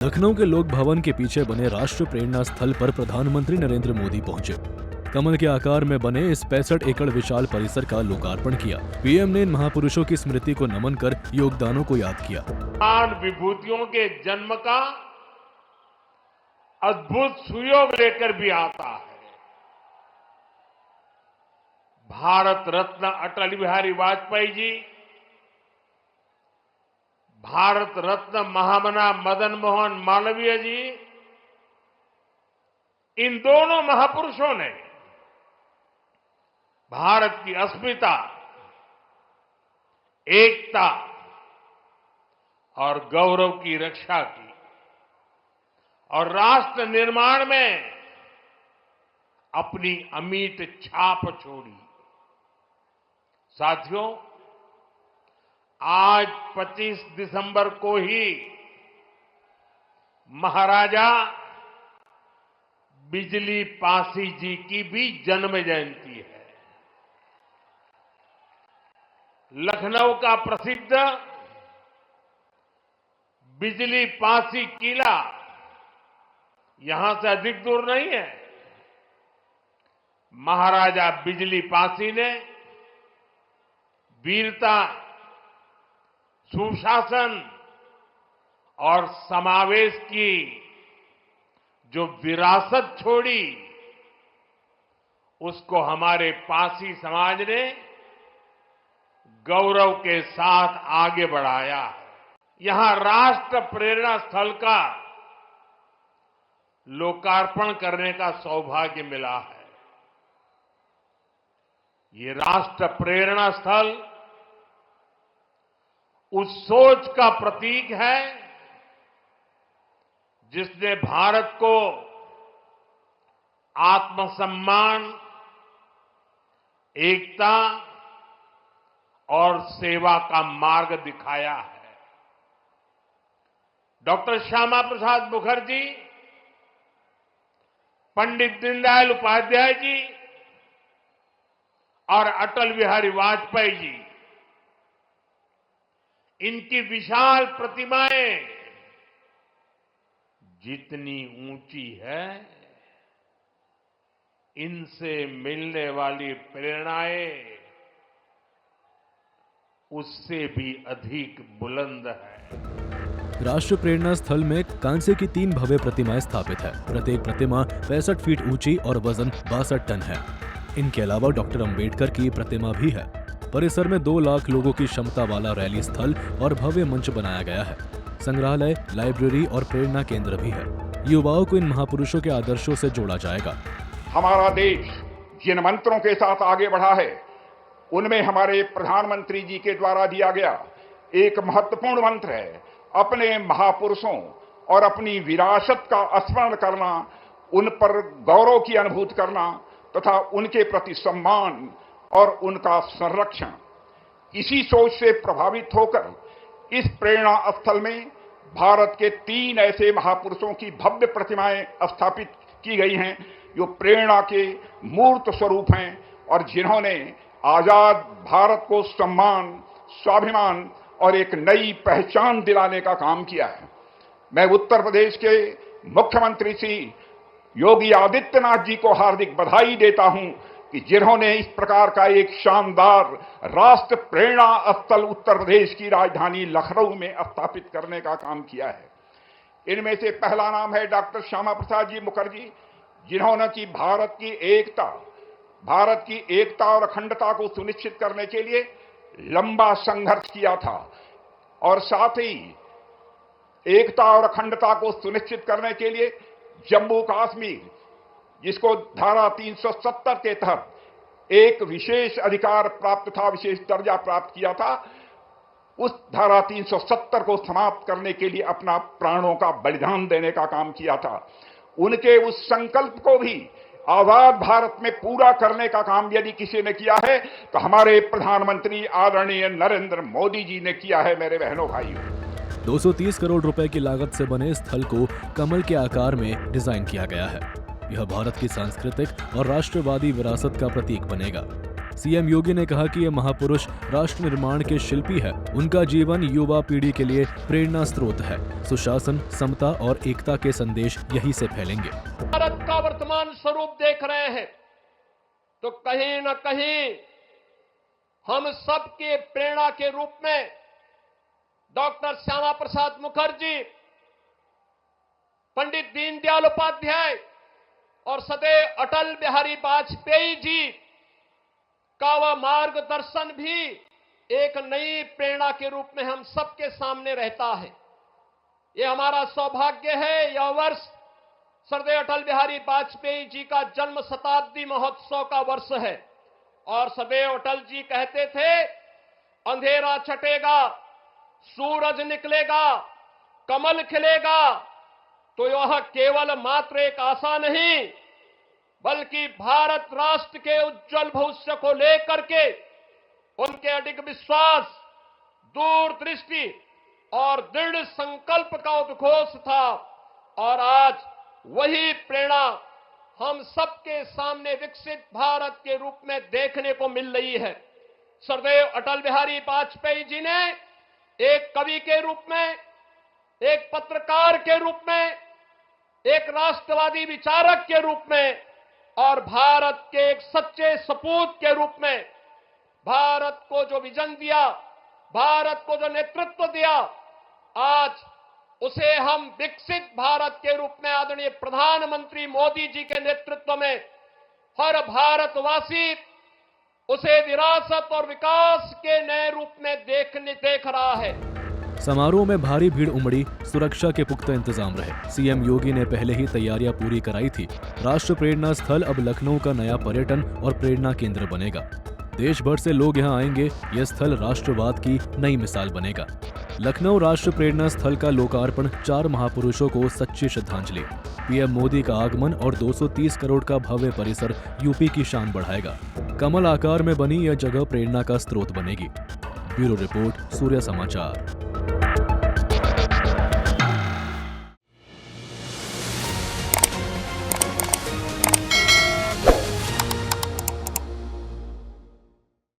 लखनऊ के लोक भवन के पीछे बने राष्ट्र प्रेरणा स्थल पर प्रधानमंत्री नरेंद्र मोदी पहुंचे। कमल के आकार में बने इस 65 एकड़ विशाल परिसर का लोकार्पण किया। पीएम ने इन महापुरुषों की स्मृति को नमन कर योगदानों को याद किया। महान विभूतियों के जन्म का अद्भुत सुयोग लेकर भी आता है। भारत रत्न अटल बिहारी वाजपेयी जी, भारत रत्न महामना मदन मोहन मालवीय जी, इन दोनों महापुरुषों ने भारत की अस्मिता, एकता और गौरव की रक्षा की और राष्ट्र निर्माण में अपनी अमिट छाप छोड़ी। साथियों, आज 25 दिसंबर को ही महाराजा बिजली पासी जी की भी जन्म जयंती है। लखनऊ का प्रसिद्ध बिजली पासी किला यहां से अधिक दूर नहीं है। महाराजा बिजली पासी ने वीरता, सुशासन और समावेश की जो विरासत छोड़ी, उसको हमारे पासी समाज ने गौरव के साथ आगे बढ़ाया। यहां राष्ट्र प्रेरणा स्थल का लोकार्पण करने का सौभाग्य मिला है। ये राष्ट्र प्रेरणा स्थल उस सोच का प्रतीक है जिसने भारत को आत्मसम्मान, एकता और सेवा का मार्ग दिखाया है। डॉक्टर श्यामा प्रसाद मुखर्जी, पंडित दीनदयाल उपाध्याय जी और अटल बिहारी वाजपेयी जी, इनकी विशाल प्रतिमाएं जितनी ऊंची है, इनसे मिलने वाली प्रेरणाएं उससे भी अधिक बुलंद है। राष्ट्र प्रेरणा स्थल में कांसे की 3 भव्य प्रतिमाएं स्थापित है। प्रत्येक प्रतिमा 65 फीट ऊंची और वजन 62 टन है। इनके अलावा डॉक्टर अंबेडकर की प्रतिमा भी है। परिसर में 2 लाख लोगों की क्षमता वाला रैली स्थल और भव्य मंच बनाया गया है। संग्रहालय, लाइब्रेरी और प्रेरणा केंद्र भी है। युवाओं को इन महापुरुषों के आदर्शों से जोड़ा जाएगा। हमारा देश जिन मंत्रों के साथ आगे बढ़ा है, उनमें हमारे प्रधानमंत्री जी के द्वारा दिया गया एक महत्वपूर्ण मंत्र है, अपने महापुरुषों और अपनी विरासत का स्मरण करना, उन पर गौरव की अनुभूति करना तथा उनके प्रति सम्मान और उनका संरक्षण। इसी सोच से प्रभावित होकर इस प्रेरणा स्थल में भारत के 3 ऐसे महापुरुषों की भव्य प्रतिमाएं स्थापित की गई हैं जो प्रेरणा के मूर्त स्वरूप हैं और जिन्होंने आजाद भारत को सम्मान, स्वाभिमान और एक नई पहचान दिलाने का काम किया है। मैं उत्तर प्रदेश के मुख्यमंत्री श्री योगी आदित्यनाथ जी को हार्दिक बधाई देता हूं कि जिन्होंने इस प्रकार का एक शानदार राष्ट्र प्रेरणा स्थल उत्तर प्रदेश की राजधानी लखनऊ में स्थापित करने का काम किया है। इनमें से पहला नाम है डॉक्टर श्यामा प्रसाद जी मुखर्जी, जिन्होंने की भारत की एकता और अखंडता को सुनिश्चित करने के लिए लंबा संघर्ष किया था और साथ ही एकता और अखंडता को सुनिश्चित करने के लिए जम्मू कश्मीर, जिसको धारा 370 के तहत एक विशेष अधिकार प्राप्त था, विशेष दर्जा प्राप्त किया था, उस धारा 370 को समाप्त करने के लिए अपना प्राणों का बलिदान देने का काम किया था। उनके उस संकल्प को भी आजाद भारत में पूरा करने का काम यदि किसी ने किया है तो हमारे प्रधानमंत्री आदरणीय नरेंद्र मोदी जी ने किया है। मेरे बहनों भाइयों, 230 करोड़ रुपए की लागत से बने स्थल को कमल के आकार में डिजाइन किया गया है। यह भारत की सांस्कृतिक और राष्ट्रवादी विरासत का प्रतीक बनेगा। सीएम योगी ने कहा कि ये महापुरुष राष्ट्र निर्माण के शिल्पी है। उनका जीवन युवा पीढ़ी के लिए प्रेरणा स्रोत है। सुशासन, समता और एकता के संदेश यही से फैलेंगे। भारत का वर्तमान स्वरूप देख रहे हैं तो कहीं न कहीं हम सबके प्रेरणा के रूप में डॉक्टर श्यामा प्रसाद मुखर्जी, पंडित दीनदयाल उपाध्याय और सदैव अटल बिहारी वाजपेयी जी का वह मार्गदर्शन भी एक नई प्रेरणा के रूप में हम सबके सामने रहता है। ये हमारा सौभाग्य है। यह वर्ष सरदार अटल बिहारी वाजपेयी जी का जन्म शताब्दी महोत्सव का वर्ष है और सदैव अटल जी कहते थे, अंधेरा छटेगा, सूरज निकलेगा, कमल खिलेगा, तो यह केवल मात्र एक आशा नहीं बल्कि भारत राष्ट्र के उज्जवल भविष्य को लेकर के उनके अडिग विश्वास, दूरदृष्टि और दृढ़ संकल्प का उद्घोष था। और आज वही प्रेरणा हम सबके सामने विकसित भारत के रूप में देखने को मिल रही है। सरदेव अटल बिहारी वाजपेयी जी ने एक कवि के रूप में, एक पत्रकार के रूप में, एक राष्ट्रवादी विचारक के रूप में और भारत के एक सच्चे सपूत के रूप में भारत को जो विजन दिया, भारत को जो नेतृत्व दिया, आज उसे हम विकसित भारत के रूप में आदरणीय प्रधानमंत्री मोदी जी के नेतृत्व में हर भारतवासी उसे विरासत और विकास के नए रूप में देख रहा है। समारोह में भारी भीड़ उमड़ी, सुरक्षा के पुख्ता इंतजाम रहे। सीएम योगी ने पहले ही तैयारियां पूरी कराई थी। राष्ट्र प्रेरणा स्थल अब लखनऊ का नया पर्यटन और प्रेरणा केंद्र बनेगा। देश भर से लोग यहां आएंगे। यह स्थल राष्ट्रवाद की नई मिसाल बनेगा। लखनऊ राष्ट्र प्रेरणा स्थल का लोकार्पण 4 महापुरुषों को सच्ची श्रद्धांजलि। पीएम मोदी का आगमन और 230 करोड़ का भव्य परिसर यूपी की शान बढ़ाएगा। कमल आकार में बनी यह जगह प्रेरणा का स्रोत बनेगी। ब्यूरो रिपोर्ट, सूर्य समाचार।